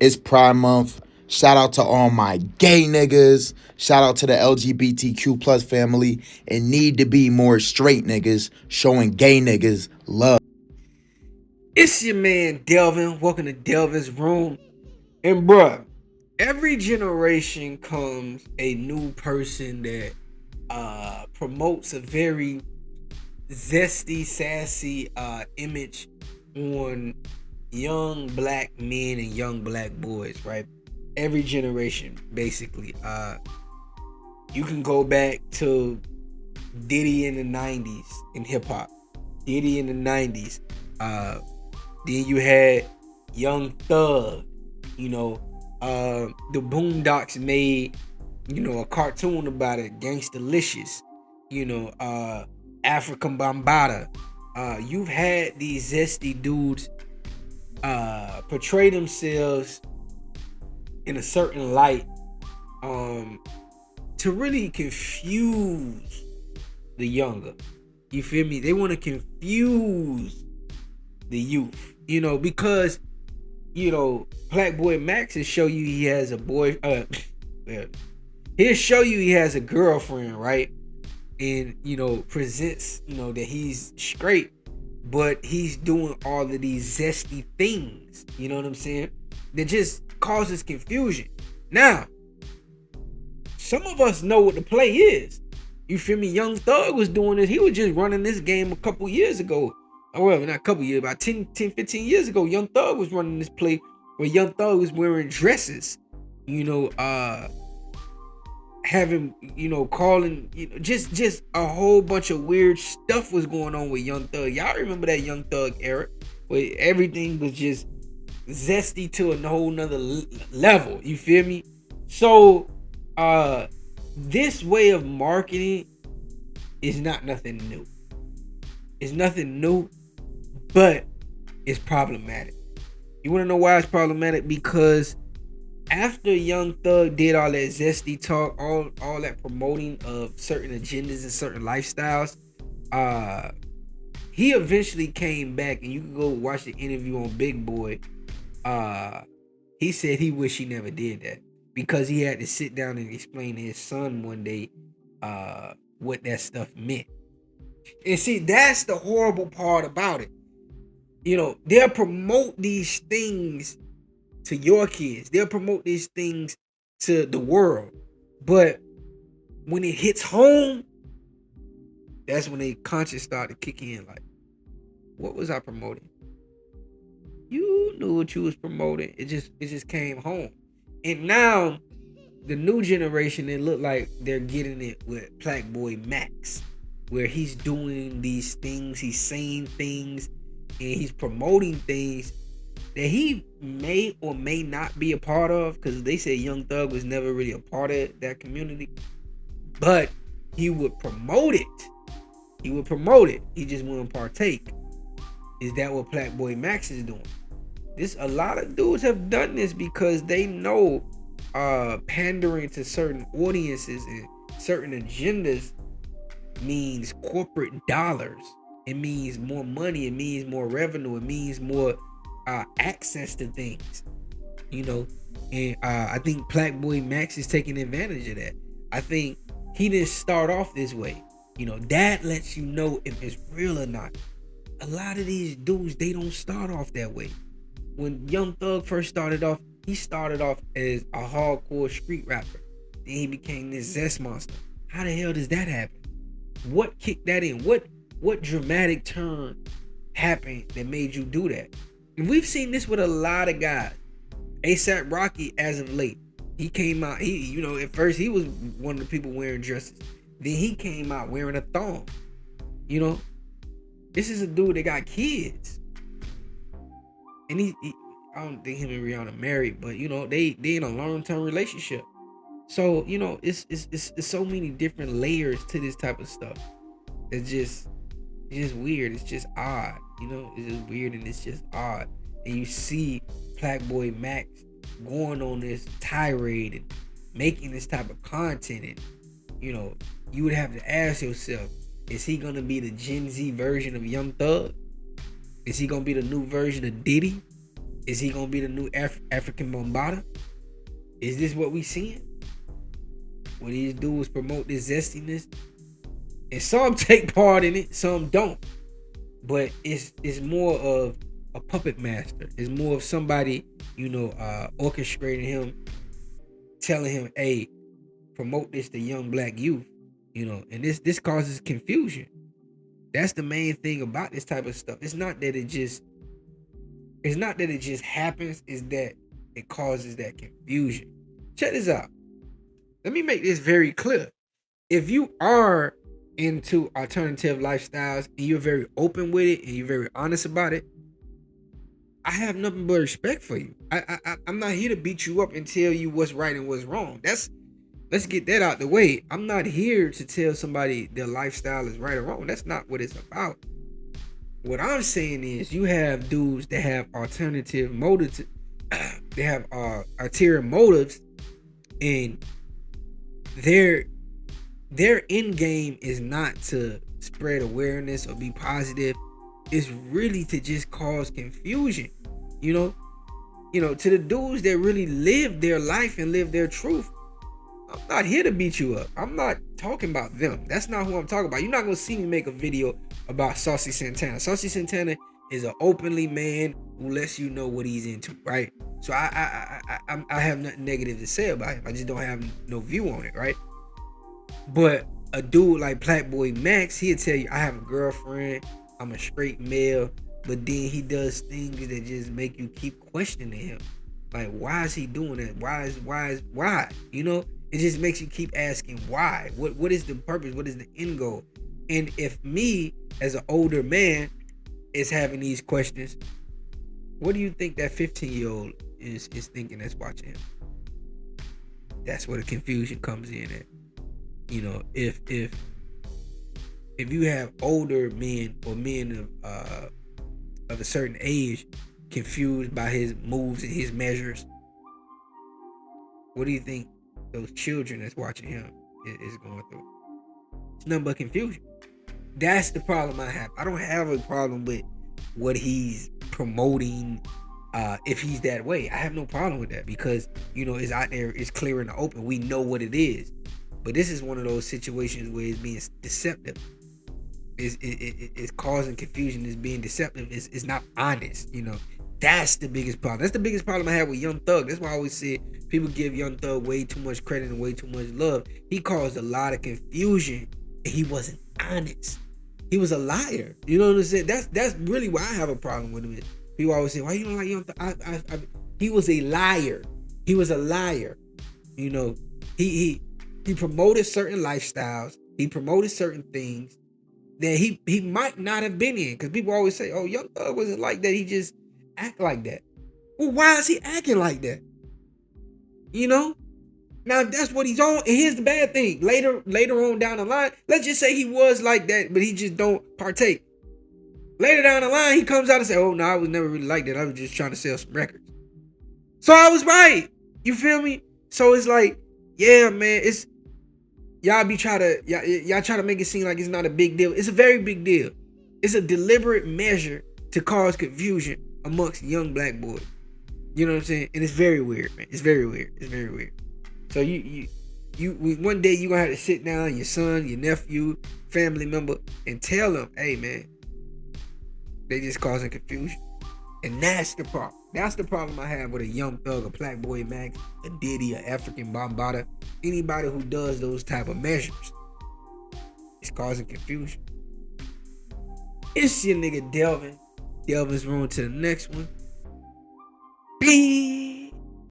It's Pride Month. Shout out to all my gay niggas. Shout out to the LGBTQ plus family. And need to be more straight niggas showing gay niggas love. It's your man Delvin. Welcome to Delvin's Room. And bruh, every generation comes a new person that promotes a very zesty, sassy image on young black men and young black boys, right? Every generation, basically. You can go back to Diddy in the 90s in hip hop. Diddy in the 90s. Then you had Young Thug. The Boondocks made, a cartoon about it, Gangstalicious. African Bambaataa. You've had these zesty dudes portray themselves in a certain light to really confuse the younger. You feel me? They want to confuse the youth, because Plaqueboymax will show you he has a boy. He'll show you he has a girlfriend, right? And presents that he's straight, but he's doing all of these zesty things. You know what I'm saying? That just causes confusion. Now, some of us know what the play is. You feel me? Young Thug was doing this. He was just running this game a couple years ago. Well, not a couple years, about 10, 15 years ago. Young Thug was running this play where Young Thug was wearing dresses. Having, calling, just a whole bunch of weird stuff was going on with Young Thug. Y'all remember that Young Thug era where everything was just zesty to a whole nother level. You feel me? So, this way of marketing is not nothing new. It's nothing new, but it's problematic. You want to know why it's problematic? Because after Young Thug did all that zesty talk, all that promoting of certain agendas and certain lifestyles, he eventually came back, and you can go watch the interview on Big Boy. He said he wished he never did that because he had to sit down and explain to his son one day what that stuff meant. And see, that's the horrible part about it. They'll promote these things to your kids. They'll promote these things to the world. But when it hits home, that's when they conscience start to kick in. Like, what was I promoting? You knew what you was promoting. It just came home. And now the new generation, it look like they're getting it with Plaqueboymax, where he's doing these things, he's saying things, and he's promoting things that he may or may not be a part of, because they say Young Thug was never really a part of that community, but he would promote it. He just wouldn't partake. Is that what Plaqueboymax is doing? A lot of dudes have done this because they know pandering to certain audiences and certain agendas means corporate dollars. It means more money. It means more revenue. It means more access to things. And I think Plaqueboymax is taking advantage of that. I think he didn't start off this way. That lets you know if it's real or not. A lot of these dudes, they don't start off that way. When Young Thug first started off, he started off as a hardcore street rapper. Then he became this zest monster. How the hell does that happen? What kicked that in? What dramatic turn happened that made you do that? And we've seen this with a lot of guys. ASAP Rocky, as of late, he came out. At first he was one of the people wearing dresses. Then he came out wearing a thong. This is a dude that got kids, and he I don't think him and Rihanna married, but they in a long-term relationship. So it's so many different layers to this type of stuff. It's just weird. It's just odd. It's just weird and it's just odd. And you see Plaqueboymax going on this tirade and making this type of content, and you would have to ask yourself, is he gonna be the Gen Z version of Young Thug? Is he gonna be the new version of Diddy? Is he gonna be the new African Bombada? Is this what we seeing? What these dudes promote this zestiness, and some take part in it, some don't. But it's more of a puppet master. It's more of somebody, orchestrating him, telling him, "Hey, promote this to young black youth," and this causes confusion. That's the main thing about this type of stuff. It's not that it just happens, it's that it causes that confusion. Check this out. Let me make this very clear. If you are into alternative lifestyles and you're very open with it and you're very honest about it, I have nothing but respect for you. I'm not here to beat you up and tell you what's right and what's wrong. Let's get that out the way. I'm not here to tell somebody their lifestyle is right or wrong. That's not what it's about. What I'm saying is you have dudes that have alternative motives. They have ulterior motives, and their end game is not to spread awareness or be positive. It's really to just cause confusion. To the dudes that really live their life and live their truth, I'm not here to beat you up. I'm not talking about them. That's not who I'm talking about. You're not gonna see me make a video about Saucy Santana. Saucy Santana is an openly man who lets you know what he's into, right? So I have nothing negative to say about him. I just don't have no view on it, right? But a dude like Plaqueboymax, he'll tell you, I have a girlfriend, I'm a straight male, but then he does things that just make you keep questioning him. Like, why is he doing that? Why? It just makes you keep asking why. What is the purpose? What is the end goal? And if me, as an older man, is having these questions, what do you think that 15-year-old is thinking that's watching him? That's where the confusion comes in at. If you have older men or men of a certain age confused by his moves and his measures, what do you think those children that's watching him is going through? It's nothing but confusion. That's the problem I have. I don't have a problem with what he's promoting. If he's that way, I have no problem with that, because it's out there, it's clear in the open. We know what it is. But this is one of those situations where it's being deceptive. It's causing confusion. It's being deceptive. It's not honest. That's the biggest problem. That's the biggest problem I have with Young Thug. That's why I always say people give Young Thug way too much credit and way too much love. He caused a lot of confusion, and he wasn't honest. He was a liar. You know what I'm saying? That's really why I have a problem with him. People always say, "Why you don't like Young Thug?" He was a liar. He was a liar. He promoted certain lifestyles. He promoted certain things that he might not have been in. Because people always say, "Oh, Young Thug wasn't like that. He just act like that." Well, why is he acting like that? Now if that's what he's on, and here's the bad thing. Later on down the line, let's just say he was like that, but he just don't partake. Later down the line, he comes out and say, "Oh no, I was never really like that. I was just trying to sell some records." So I was right. You feel me? So it's like, yeah, man, it's y'all try to make it seem like it's not a big deal. It's a very big deal. It's a deliberate measure to cause confusion amongst young black boys. You know what I'm saying? And it's very weird, man. It's very weird. It's very weird. So you one day you're gonna have to sit down, your son, your nephew, family member, and tell them, "Hey, man, they just causing confusion." And that's the problem. That's the problem I have with a Young Thug, a Plaqueboymax, a Diddy, a African Bombada, anybody who does those type of measures. It's causing confusion. It's your nigga Delvin. Delvin's room to the next one. Peace.